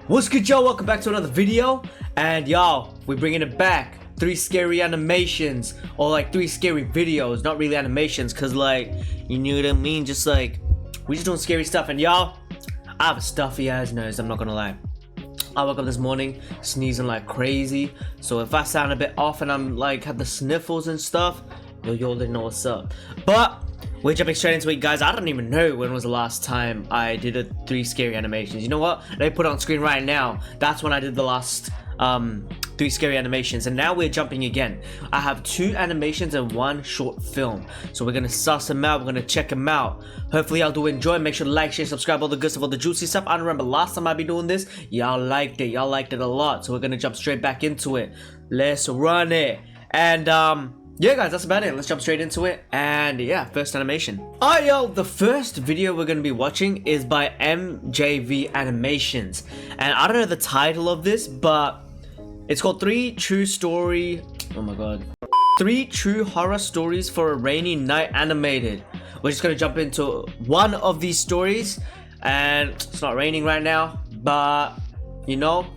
What's good, y'all? Welcome back to another video. And y'all, we're bringing it back. 3 scary animations, or like 3 scary videos. Not really animations, cause like, you know what I mean, just like we just doing scary stuff. And y'all, I have a stuffy ass nose, I'm not gonna lie. I woke up this morning sneezing like crazy, so if I sound a bit off and I'm like had the sniffles and stuff, you already know what's up. But we're jumping straight into it, guys. I don't even know when was the last time I did a 3 scary animations. You know what? Let me put it on screen right now. That's when I did the last 3 scary animations, and now we're jumping again. I have 2 animations and 1 short film, so we're gonna suss them out. We're gonna check them out. Hopefully y'all do enjoy. Make sure to like, share, subscribe, all the good stuff, all the juicy stuff. I don't remember last time I be doing this. Y'all liked it a lot, so we're gonna jump straight back into it. Let's run it. And yeah, guys, that's about it. Let's jump straight into it. And yeah, first animation. Alright, yo, the first video we're gonna be watching is by MJV Animations, and I don't know the title of this, but it's called 3 True Story. Oh my god. 3 True Horror Stories for a Rainy Night Animated. We're just gonna jump into one of these stories, and it's not raining right now, but you know,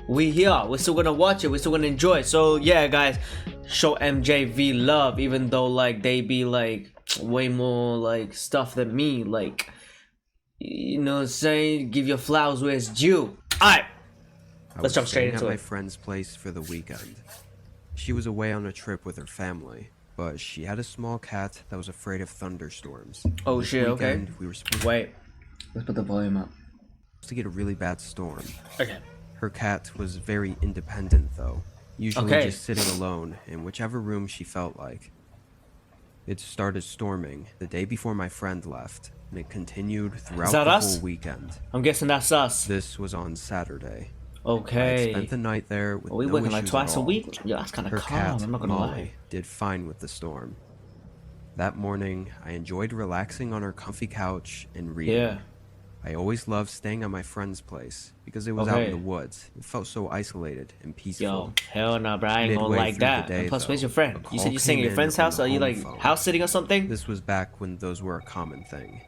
we're still gonna watch it, we're still gonna enjoy it. So yeah, guys, show MJV love, even though like they be like way more like stuff than me, like, you know what I'm saying, give your flowers where it's due. Alright, let's jump straight into it. I was staying at my friend's place for the weekend. She was away on a trip with her family, but she had a small cat that was afraid of thunderstorms. Oh shit, okay. We were supposed Wait, let's put the volume up. to get a really bad storm. Okay. Her cat was very independent though, usually just sitting alone in whichever room she felt like. It started storming the day before my friend left, and it continued throughout the whole weekend. I'm guessing that's us. This was on Saturday. Okay. I spent the night there with we no working like issues twice at a all. week? Yeah, that's kind of Her calm, cat, I'm not gonna Molly, lie. did fine with the storm. That morning, I enjoyed relaxing on her comfy couch and reading. Yeah. I always loved staying at my friend's place because it was out in the woods. It felt so isolated and peaceful. Yo, hell no, bro. I ain't gonna like that. Day, and plus, though, where's your friend? You said you're staying at your friend's house? Are you like house sitting or something? This was back when those were a common thing.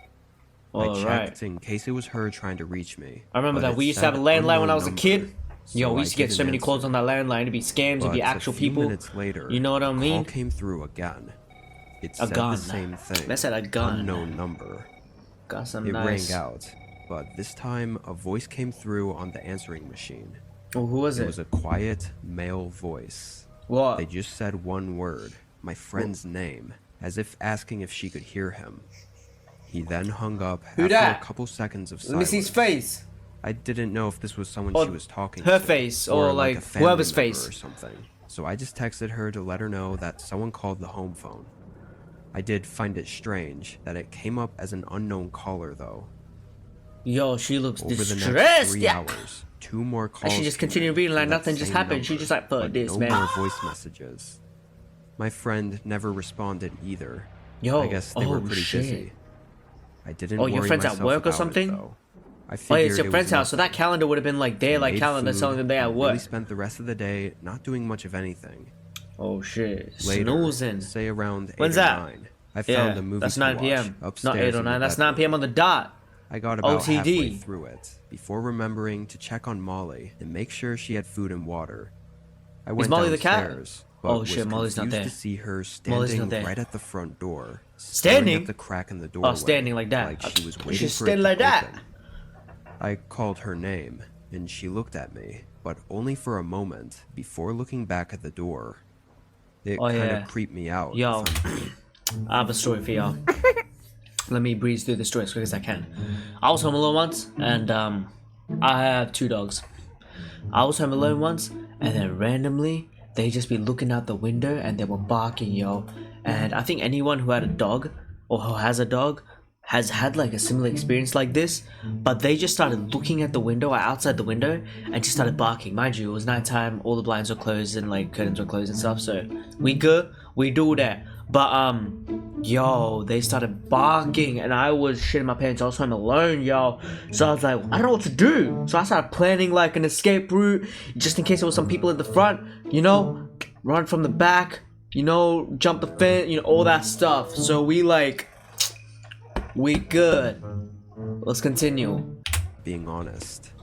Oh, I checked in case it was her trying to reach me. I remember that we used to have a landline when I was a kid. Yo, we used to get so many calls on that landline. It'd be scams, it'd be actual people. Minutes later, you know what I mean? A call came through again. It said gun. the same thing. That said a gun. Unknown number. Got some It nice. rang out, but this time a voice came through on the answering machine. Oh, who was it? It was a quiet male voice. What? They just said one word, my friend's name, as if asking if she could hear him. He then hung up after a couple seconds of silence. Let me see his face. I didn't know if this was someone she was talking her to. face, or like a family whoever's member face. or something. So I just texted her to let her know that someone called the home phone. I did find it strange that it came up as an unknown caller though. Yo, she looks distressed. Over the next 3 hours, 2 more calls. And she just continued reading like nothing just happened. She just like, fuck this, man. No more voice messages. My friend never responded either. Yo, I guess they were pretty busy. I didn't worry your friend's at work or something? Oh, yeah, it's your friend's house, so that calendar would have been like daylight calendar telling them they at work. We spent the rest of the day not doing much of anything. Oh shit, Later, snoozing. say around 8 When's or that? 9. I found a movie that's to 9 watch p.m. upstairs Not 8 or 9, that's 9 p.m. on the dot. I got about OTD. halfway through it before remembering to check on Molly and make sure she had food and water. I went Molly the cat? downstairs, but Oh was shit, Molly's not there. to see her standing right at the front door, standing at the crack in the doorway. Oh, standing like that. Like she was waiting She's for standing it like to that. open. I called her name, and she looked at me, but only for a moment before looking back at the door. It kind of creeped me out. Yo, I have a story for y'all. Let me breeze through the story as quick as I can. I was home alone once, and I have 2 dogs. I was home alone once, and then randomly they just be looking out the window and they were barking, yo. And I think anyone who had a dog or who has a dog has had like a similar experience like this, but they just started looking at the window or outside the window and just started barking. Mind you, it was nighttime, all the blinds were closed and like curtains were closed and stuff, so we good, we do that. But yo, they started barking and I was shitting my pants. I was home alone, yo. So I was like, I don't know what to do. So I started planning like an escape route, just in case there was some people in the front, you know, run from the back, you know, jump the fence, you know, all that stuff. So we good. Let's continue. Being honest,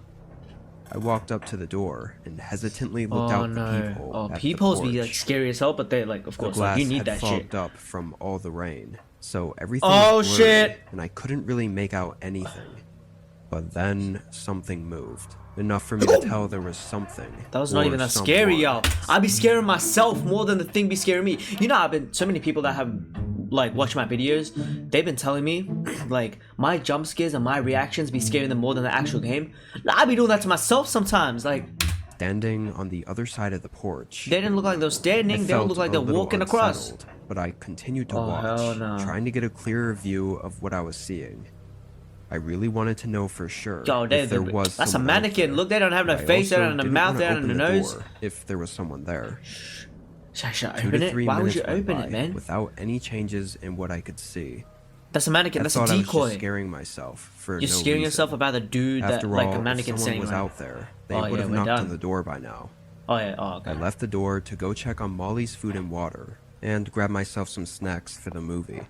I walked up to the door and hesitantly looked out the peephole. Oh, at the peepholes be like porch. scary as hell, but they like, of The course, glass like, you need had that fogged shit. up from all the rain, so everything Oh was blurry, shit! and I couldn't really make out anything. But then something moved. Enough for me to tell there was something. That was not or even that scary, someone. y'all. I'd be scaring myself more than the thing be scaring me. You know, I've been so many people that have like watched my videos. They've been telling me like my jump scares and my reactions be scaring them more than the actual game. I'd be doing that to myself sometimes. Like, Standing on the other side of the porch. they didn't look like they're standing. They don't look like they're walking across. But I continued to Oh, hell no. watch, trying to get a clearer view of what I was seeing. I really wanted to know for sure Yo, if there was that's a someone out mannequin. there. Look, they don't have no But I face, they also don't have no didn't mouth, wanna they don't have open no the nose. door if there was someone there. Should I 2 open to it? 3 Why would you minutes went open it, by man? without any changes in what I could see. That's a mannequin. I That's a thought I was decoy. just scaring myself for You're no scaring reason. yourself about the dude that After like all, a mannequin if saying someone was like, out there, they Oh, would yeah, have we're knocked done. on the door by now. oh yeah, oh okay. I left the door to go check on Molly's food and water, and grab myself some snacks for the movie.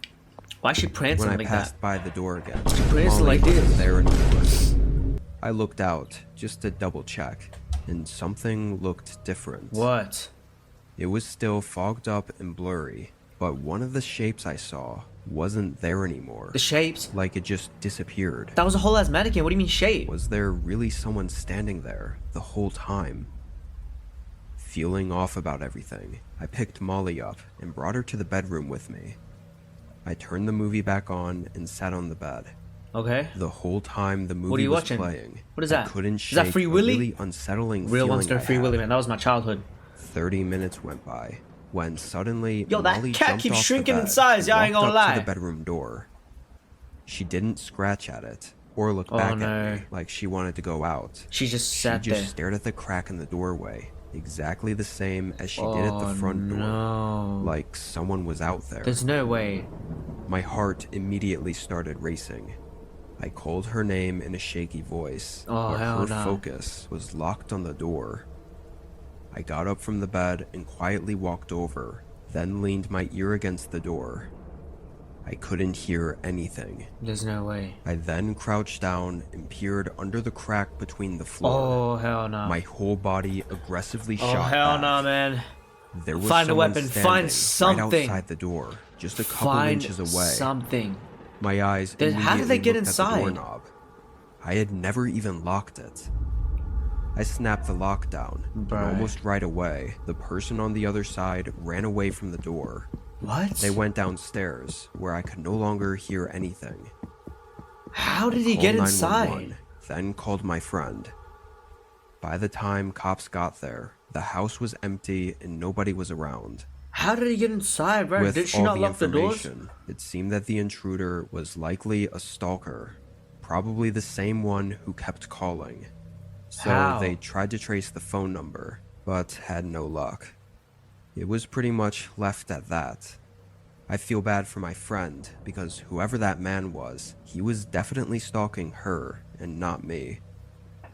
Why is she prancing When I like passed that? by the door again, prancing Molly like this. wasn't there anymore. I looked out just to double check, and something looked different. What? It was still fogged up and blurry, but one of the shapes I saw wasn't there anymore. The shapes? Like it just disappeared. That was a whole ass mannequin. What do you mean shape? Was there really someone standing there the whole time? Feeling off about everything, I picked Molly up and brought her to the bedroom with me. I turned the movie back on and sat on the bed. Okay. The whole time the movie What are you was watching? playing, What is I that? couldn't Is shake that Free a Willy? really unsettling Real feeling Monster I Free had. Willy, man. That was my childhood. 30 minutes went by when suddenly Yo, that Molly cat jumped keeps off the shrinking in bed size, and y'all ain't walked gonna up lie. to the bedroom door. She didn't scratch at it or look Oh, back no. at me like she wanted to go out. She just She sat just there. stared at the crack in the doorway, exactly the same as she did at the front door, no. like someone was out there. There's no way. My heart immediately started racing. I called her name in a shaky voice, Oh, but hell her no. focus was locked on the door. I got up from the bed and quietly walked over, then leaned my ear against the door. I couldn't hear anything. There's no way. I then crouched down and peered under the crack between the floor. Oh hell no. My whole body aggressively Oh shot hell back. no, man. There was Find a someone weapon. standing Find right something. outside the door, just a couple Find inches away. something. My eyes Then how did they immediately get looked inside? at the doorknob. I had never even locked it. I snapped the lock down, and Bruh. almost right away, the person on the other side ran away from the door. What? They went downstairs, where I could no longer hear anything. How did he Called get 911, inside? then called my friend. By the time cops got there, the house was empty and nobody was around. How did he get inside, bro? With Did she all not the lock the doors? information, it seemed that the intruder was likely a stalker, probably the same one who kept calling. So How? they tried to trace the phone number, but had no luck. It was pretty much left at that. I feel bad for my friend, because whoever that man was, he was definitely stalking her and not me.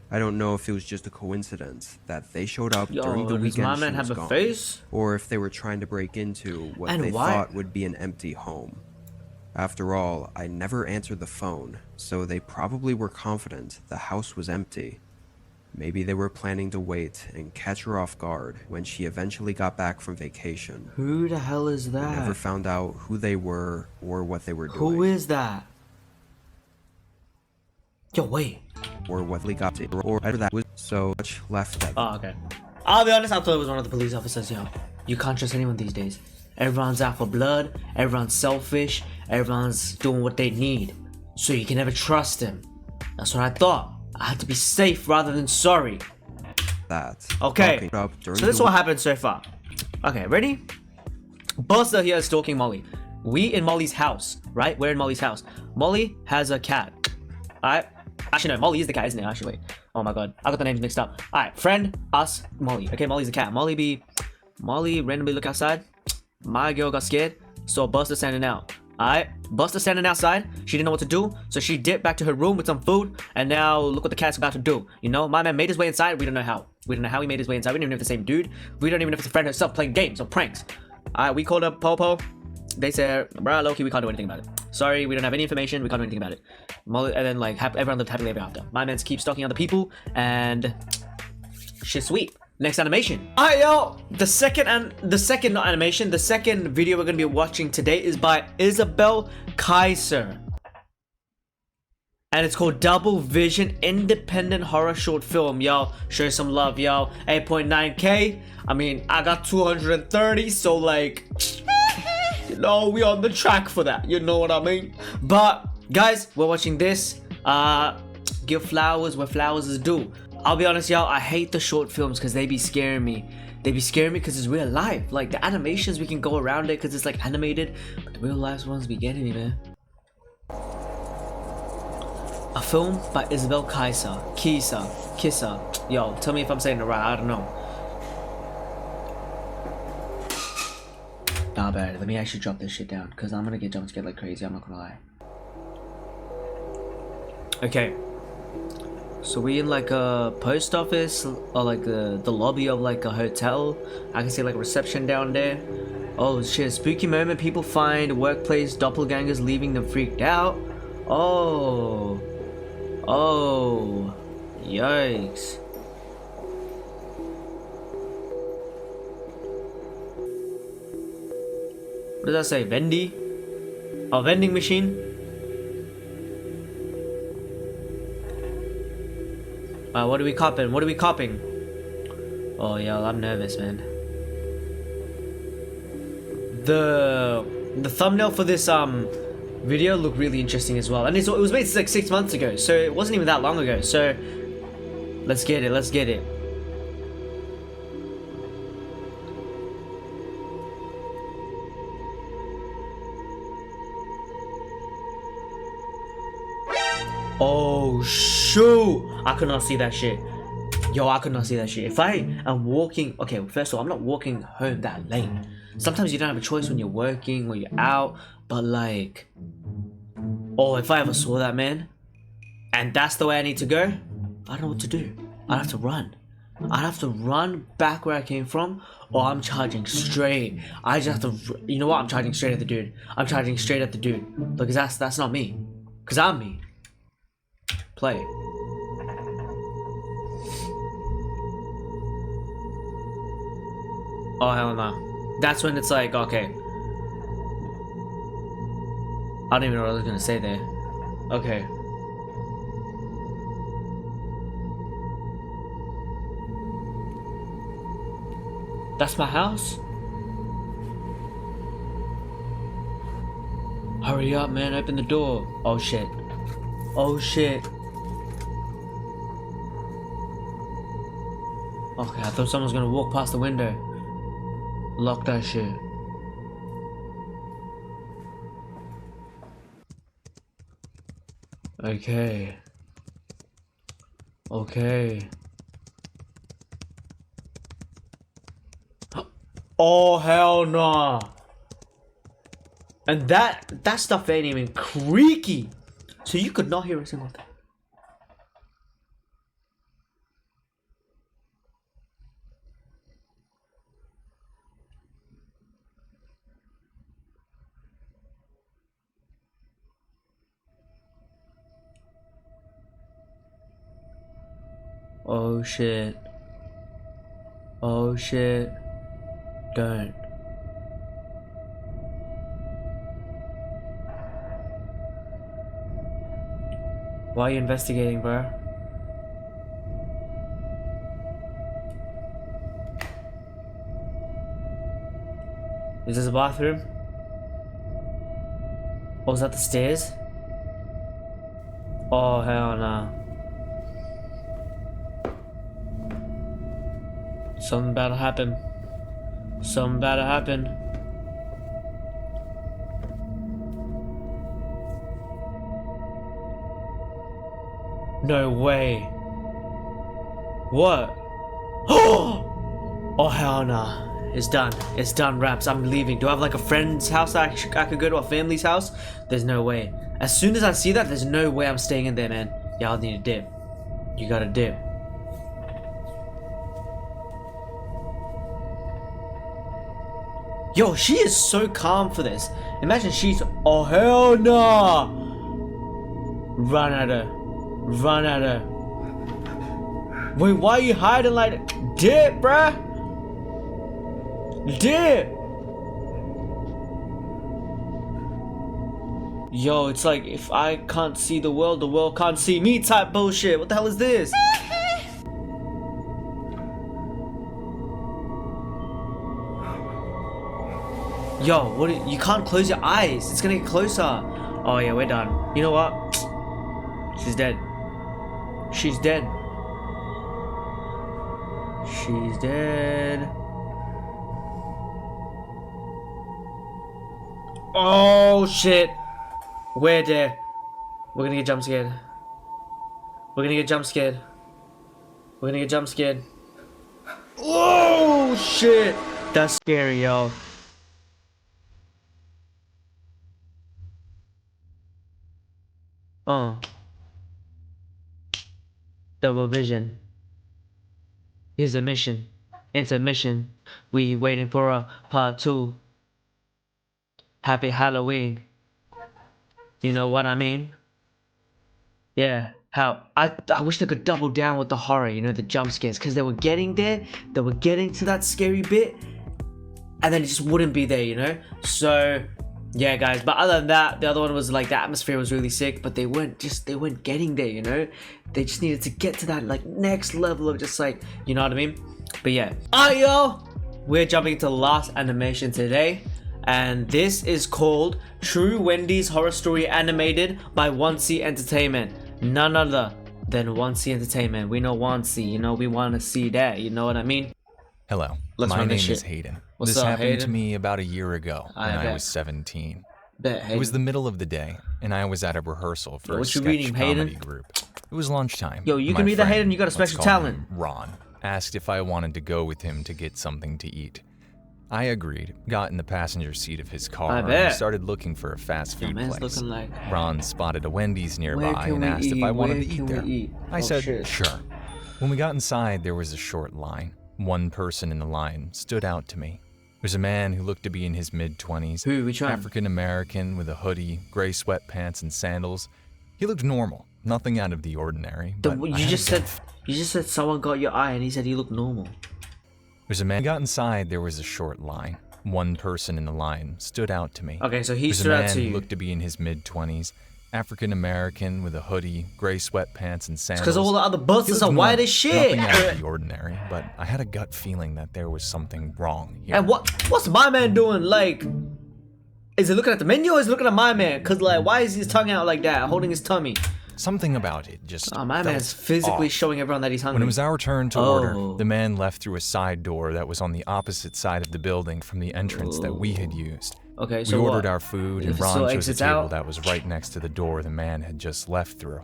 I don't know if it was just a coincidence that they showed up during the Yo, does weekend my she man was have a gone, face? or if they were trying to break into what And they why- thought would be an empty home. After all, I never answered the phone, so they probably were confident the house was empty. Maybe they were planning to wait and catch her off guard when she eventually got back from vacation. Who the hell is I never that? found out who they were or what they were doing. Who is that? Yo, wait. Or what they got to, or whatever that was. So much left at Oh, okay. I'll be honest, I thought it was one of the police officers, yo. You can't trust anyone these days. Everyone's out for blood, everyone's selfish, everyone's doing what they need. So you can never trust them. That's what I thought. I had to be safe rather than sorry. that. Okay, Talking up so during this is the what happened so far. Okay, ready? Buster here is stalking Molly. We in Molly's house, right? We're in Molly's house. Molly has a cat. Alright? Actually, no, Molly is the cat, isn't it? Actually, wait. Oh my god, I got the names mixed up. Alright, friend, us, Molly. Okay, Molly's the cat. Molly randomly look outside. My girl got scared, saw Buster standing out. Alright, Buster standing outside. She didn't know what to do, so she dipped back to her room with some food, and now look what the cat's about to do. You know, my man made his way inside. We don't know how. We don't know how he made his way inside. We don't even know if it's the same dude. We don't even know if it's a friend herself playing games or pranks. Alright, we called up Popo. They said, bruh, Loki, we can't do anything about it. Sorry, we don't have any information. We can't do anything about it. And then, like, everyone lived happily ever after. My man's keep stalking other people, and shit sweet. Next animation. Alright, yo, the second video we're gonna be watching today is by Isabel Kaiser. And it's called Double Vision Independent Horror Short Film. Yo, show some love, yo. 8.9k. I mean, I got 230, so like, you know, we on the track for that. You know what I mean? But guys, we're watching this. Give flowers where flowers is due. I'll be honest, y'all, I hate the short films because they be scaring me. They be scaring me because it's real life. Like the animations, we can go around it because it's like animated, but the real life ones be getting me, man. A film by Isabel Kaiser. Kissa. Yo, tell me if I'm saying it right. I don't know. Not bad. Let me actually drop this shit down because I'm gonna get jump scared like crazy. I'm not gonna lie. Okay. So we in like a post office or like the lobby of like a hotel. I can see like a reception down there. Oh shit, spooky moment. People find workplace doppelgangers, leaving them freaked out. Oh, yikes. What does that say? Vendy? Oh, vending machine. What are we copping? What are we copping? Oh, yo, I'm nervous, man. The thumbnail for this video looked really interesting as well, and it was made like 6 months ago, so it wasn't even that long ago. So let's get it. Let's get it. Oh shoot! I could not see that shit. Yo, I could not see that shit. If I am walking, okay, first of all, I'm not walking home that late. Sometimes you don't have a choice when you're working or you're out, but like, oh, if I ever saw that, man, and that's the way I need to go, I don't know what to do. I'd have to run. I'd have to run back where I came from, or I'm charging straight. I just have to, you know what? I'm charging straight at the dude. I'm charging straight at the dude. Because that's not me. Because I'm me. Play. Oh hell no. That's when it's like, okay. I don't even know what I was gonna say there. Okay. That's my house? Hurry up, man, open the door. Oh shit. Oh shit. Okay, I thought someone was gonna walk past the window. Lock that shit. Okay. Okay. Oh hell no. And that stuff ain't even creaky. So you could not hear a single thing. Oh shit. Oh shit. Don't. Why are you investigating, bro? Is this a bathroom? Oh, is that the stairs? Oh, hell no. Something about to happen. Something about to happen. No way. What? Oh hell nah. It's done. It's done, Raps. I'm leaving. Do I have like a friend's house I could go to, a family's house? There's no way. As soon as I see that, there's no way I'm staying in there, man. Y'all need a dip. You gotta dip. Yo, she is so calm for this. Imagine she's... Oh, hell no! Run at her. Run at her. Wait, why are you hiding like that? Dip, bruh. Dip. Yo, it's like if I can't see the world can't see me type bullshit. What the hell is this? Yo, what? You can't close your eyes. It's gonna get closer. Oh yeah, we're done. You know what? She's dead. She's dead. She's dead. Oh shit. We're there. We're gonna get jump scared. We're gonna get jump scared. We're gonna get jump scared. Oh shit. That's scary, yo. Oh. Double vision. Here's a mission. Intermission. We waiting for a part 2. Happy Halloween. You know what I mean? Yeah. How I wish they could double down with the horror, you know, the jump scares, because they were getting there, they were getting to that scary bit, and then it just wouldn't be there, you know? So yeah guys, but other than that, the other one was like the atmosphere was really sick, but they weren't getting there, you know? They just needed to get to that like next level of just like, you know what I mean? But yeah. Alright yo, we're jumping into the last animation today, and this is called True Wendy's Horror Story Animated by 1C Entertainment. None other than 1C Entertainment. We know 1C, you know, we want to see that, you know what I mean? Hello, Let's my run name this is shit. Hayden. What's this up, happened Hayden? to me about a year ago when I bet. was 17. Bet, Hayden. It was the middle of the day, and I was at a rehearsal for a what you sketch reading, comedy Hayden? group. It was lunchtime. Yo, you My can read that, friend, Hayden, you got a let's special call talent. him Ron asked if I wanted to go with him to get something to eat. I agreed, got in the passenger seat of his car, bet. and started looking for a fast Yo, food man's place. looking like, Ron spotted a Wendy's where nearby can and we asked eat? if I wanted Where to eat can we there. eat? I Oh, said, shit. sure. When we got inside, there was a short line. One person in the line stood out to me. It was a man who looked to be in his mid-20s. Who? Which one? African-American with a hoodie, gray sweatpants, and sandals. He looked normal, nothing out of the ordinary. But You just said someone got your eye, and he said he looked normal. There's a man. When we got inside, there was a short line. One person in the line stood out to me. Okay, so he There's stood a out man to who you. looked to be in his mid-20s. African-American with a hoodie, gray sweatpants, and sandals. Because all the other He buses looked are white normal, as shit. Nothing out of the ordinary, but I had a gut feeling that there was something wrong here. And what's my man doing? Like, is he looking at the menu or is he looking at my man? Cause like, why is his tongue out like that, holding his tummy? Something about it just Oh, my felt man's physically off. showing everyone that he's hungry. When it was our turn to Oh. order, the man left through a side door that was on the opposite side of the building from the entrance that we had used. Okay, We so ordered what? our food, and If it Ron still chose a exits table out? that was right next to the door the man had just left through.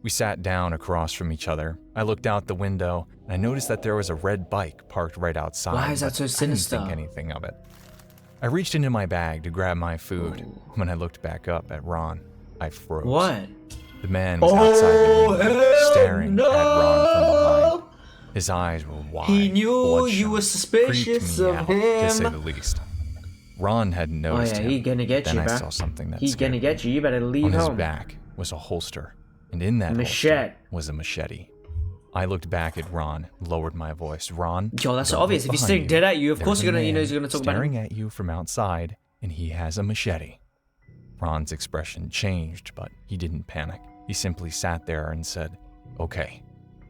We sat down across from each other. I looked out the window, and I noticed that there was a red bike parked right outside. Why is that but so sinister? I didn't think anything of it. I reached into my bag to grab my food. When I looked back up at Ron, I froze. What? The man was outside the window, hell staring no! at Ron from behind. His eyes were wide. He knew bloodshot, you were suspicious creeped me of out, to say him. the least. Ron hadn't Oh noticed yeah, him. he gonna get Then you, I bro. saw something that He's scared gonna me. get you. You better leave On his home. back was a holster, and in that Machete. holster was a machete. I looked back at Ron, lowered my voice. Ron, Yo, that's so don't obvious. look If he's behind staring dead at you, of There's course a you're gonna, man he's gonna talk about him. staring at you from outside, and he has a machete. Ron's expression changed, but he didn't panic. He simply sat there and said, "Okay."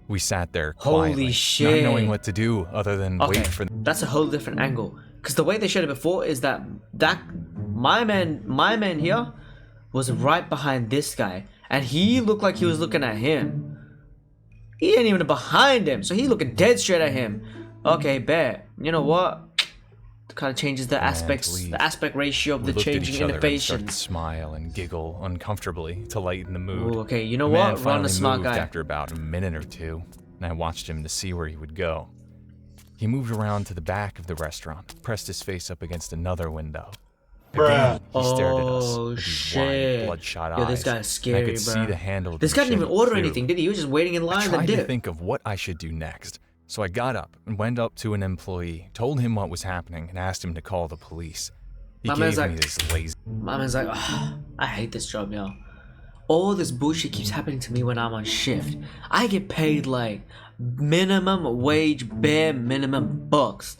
We sat there Holy quietly, shit. not knowing what to do other than Okay, wait for. that's a whole different angle. Because the way they showed it before is that my man here was right behind this guy, and he looked like he was looking at him. He ain't even behind him, so he looking dead straight at him. Okay, bet. You know what? It kind of changes the aspect ratio of We the looked at changing each other and started to innovations. smile and giggle uncomfortably to lighten the mood. Ooh, okay, you know The man what? Ron finally the smart moved guy. after about a minute or two, and I watched him to see where he would go. He moved around to the back of the restaurant, pressed his face up against another window. Again, he stared at us Oh with these shit! wide, bloodshot Yo, eyes. this guy's and scary, I could see bro. the handle of This the guy didn't even machete order clearly. anything, did he? He was just waiting in I line and tried to dip. think of what I should do next, so I got up and went up to an employee, told him what was happening, and asked him to call the police. He My man's gave me like- this lazy. My man's like, "Ugh, I hate this job, yo. all this bullshit keeps happening to me when I'm on shift. I get paid like minimum wage, bare minimum bucks,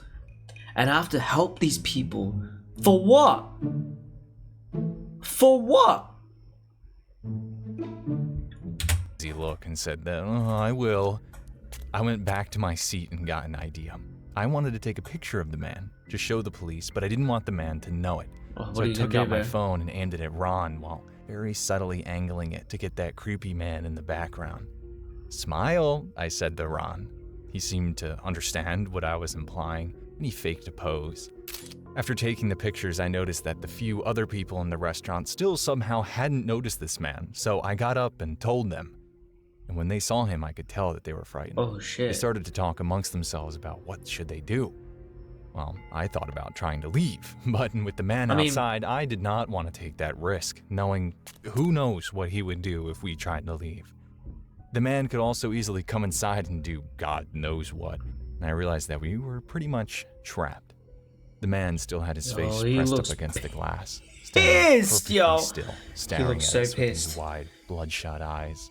and I have to help these people for what? For what? He looked and said that, "Oh, I will." I went back to my seat and got an idea. I wanted to take a picture of the man to show the police, but I didn't want the man to know it. So I took out my phone and aimed it at Ron while very subtly angling it to get that creepy man in the background. "Smile," I said to Ron. He seemed to understand what I was implying, and he faked a pose. After taking the pictures, I noticed that the few other people in the restaurant still somehow hadn't noticed this man, so I got up and told them. And when they saw him, I could tell that they were frightened. Oh shit. They started to talk amongst themselves about what should they do. Well, I thought about trying to leave, but with the man outside, I did not want to take that risk, knowing who knows what he would do if we tried to leave. The man could also easily come inside and do God knows what, and I realized that we were pretty much trapped. The man still had his face pressed up against the glass, pissed, yo. Still staring at us with his wide, bloodshot eyes.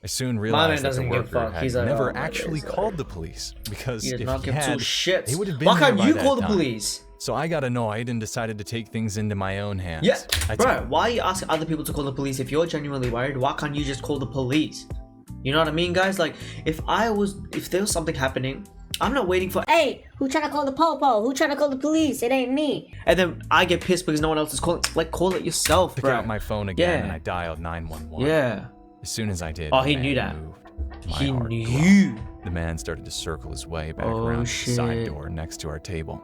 I soon My man realized that the doesn't give a worker fuck. had He's like, never "Oh, my actually God, called the police, because He if did not he give two had, shits. they would have been Why there can't by you that call the time. police? So I got annoyed and decided to take things into my own hands. Yeah, I bro, why are you asking other people to call the police if you're genuinely worried? Why can't you just call the police? You know what I mean, guys? Like, if there was something happening, I'm not waiting for, "Hey, who trying to call the popo? Who trying to call the police? It ain't me." and then I get pissed because no one else is calling. Like, call it yourself, took bro. out my phone again Yeah. and I dialed 911. Yeah. As soon as I did, Oh, the he man knew that. moved. My He heart knew. dropped. The man started to circle his way back Oh, around the side shit. door next to our table.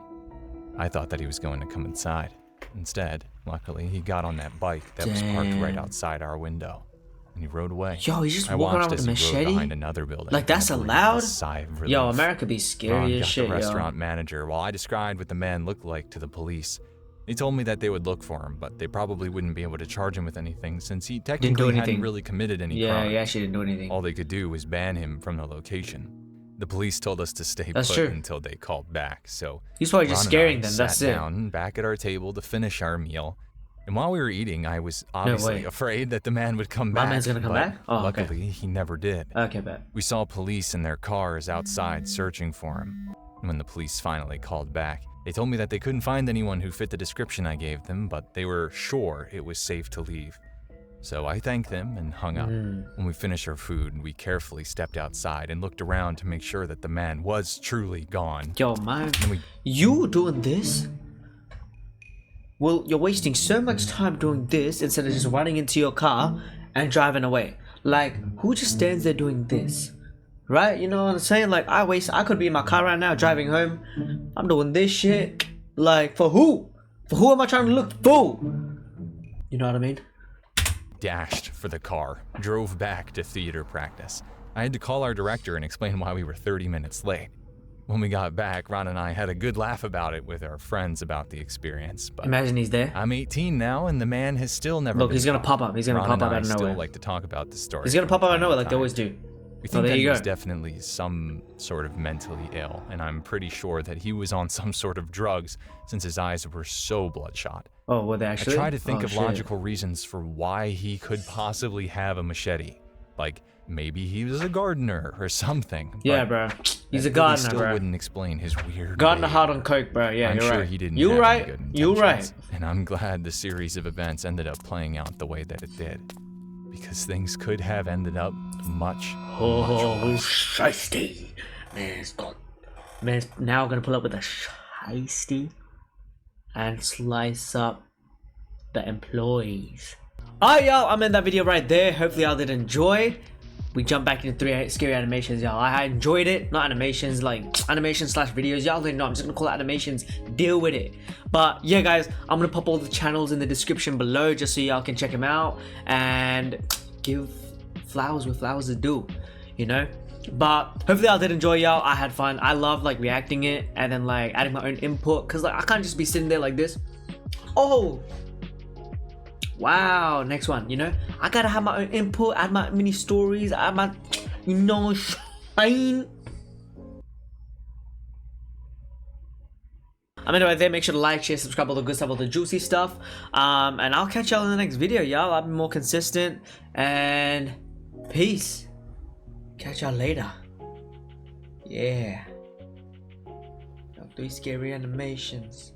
I thought that he was going to come inside. Instead, luckily, he got on that bike that was parked right Damn. outside our window, and he rode away. Yo, he's just I walking around watched with a as he rode machete? behind another building. Like, that's and I breathed allowed? a sigh of relief. Yo, America be Ron scary as got shit, the yo. restaurant manager while I described what the man looked like to the police. They told me that they would look for him, but they probably wouldn't be able to charge him with anything since he technically hadn't anything. really committed any Yeah, crime. he actually didn't do anything. All they could do was ban him from the location. The police told us to stay That's put true. until they called back, so He's probably just Ron and scaring I them, sat that's it. down back at our table to finish our meal. And while we were eating, I was obviously way. afraid that the man would come My back. man's gonna come but back? Oh, okay. luckily, he never did. Okay, bet. We saw police in their cars outside searching for him. And when the police finally called back, they told me that they couldn't find anyone who fit the description I gave them, but they were sure it was safe to leave. So I thanked them and hung up. When we finished our food, we carefully stepped outside and looked around to make sure that the man was truly gone. Yo, man, And we you doing this? Well, you're wasting so much time doing this instead of just running into your car and driving away. Like, who just stands there doing this? Right? You know what I'm saying? Like, I could be in my car right now driving home. I'm doing this shit. Like, for who? For who am I trying to look for? You know what I mean? dashed for the car, drove back to theater practice. I had to call our director and explain why we were 30 minutes late. When we got back, Ron and I had a good laugh about it with our friends about the experience. But Imagine he's there. I'm 18 now, and the man has still never Look, been he's gonna caught. pop up. He's gonna Ron pop and up I out of still nowhere. like to talk about the story. He's gonna pop up out of from nowhere time like to they always time. do. We So think there that you he was go. definitely some sort of mentally ill, and I'm pretty sure that he was on some sort of drugs since his eyes were so bloodshot. Oh, were they I actually? try to think Oh, of shit. logical reasons for why he could possibly have a machete. Like, maybe he was a gardener or something. Yeah, but bro. He's a that really gardener, still bro. wouldn't explain his weird Gardener behavior. hard on coke, bro. Yeah, I'm you're sure right. he didn't You have any right. good You right. intentions, and I'm glad the series of events ended up playing out the way that it did, because things could have ended up much Oh, worse. shiesty. Man's now gonna pull up with a shiesty and slice up the employees. Alright, y'all, I'm in that video right there. Hopefully y'all did enjoy. We jump back into 3 scary animations, y'all. I enjoyed it. Not animations, like animations slash videos. Y'all didn't know. I'm just gonna call it animations. Deal with it. But yeah, guys, I'm gonna pop all the channels in the description below just so y'all can check them out and give flowers where flowers are due, you know. But hopefully I did enjoy, y'all. I had fun. I love like reacting it and then like adding my own input, because like I can't just be sitting there like this. Oh wow, next one, you know, I gotta have my own input, add my mini stories, add my, you know, shine. Anyway, there, make sure to like, share, subscribe, all the good stuff, all the juicy stuff. And I'll catch y'all in the next video, y'all. I'll be more consistent. And peace. Catch y'all later. Yeah. 3 scary animations.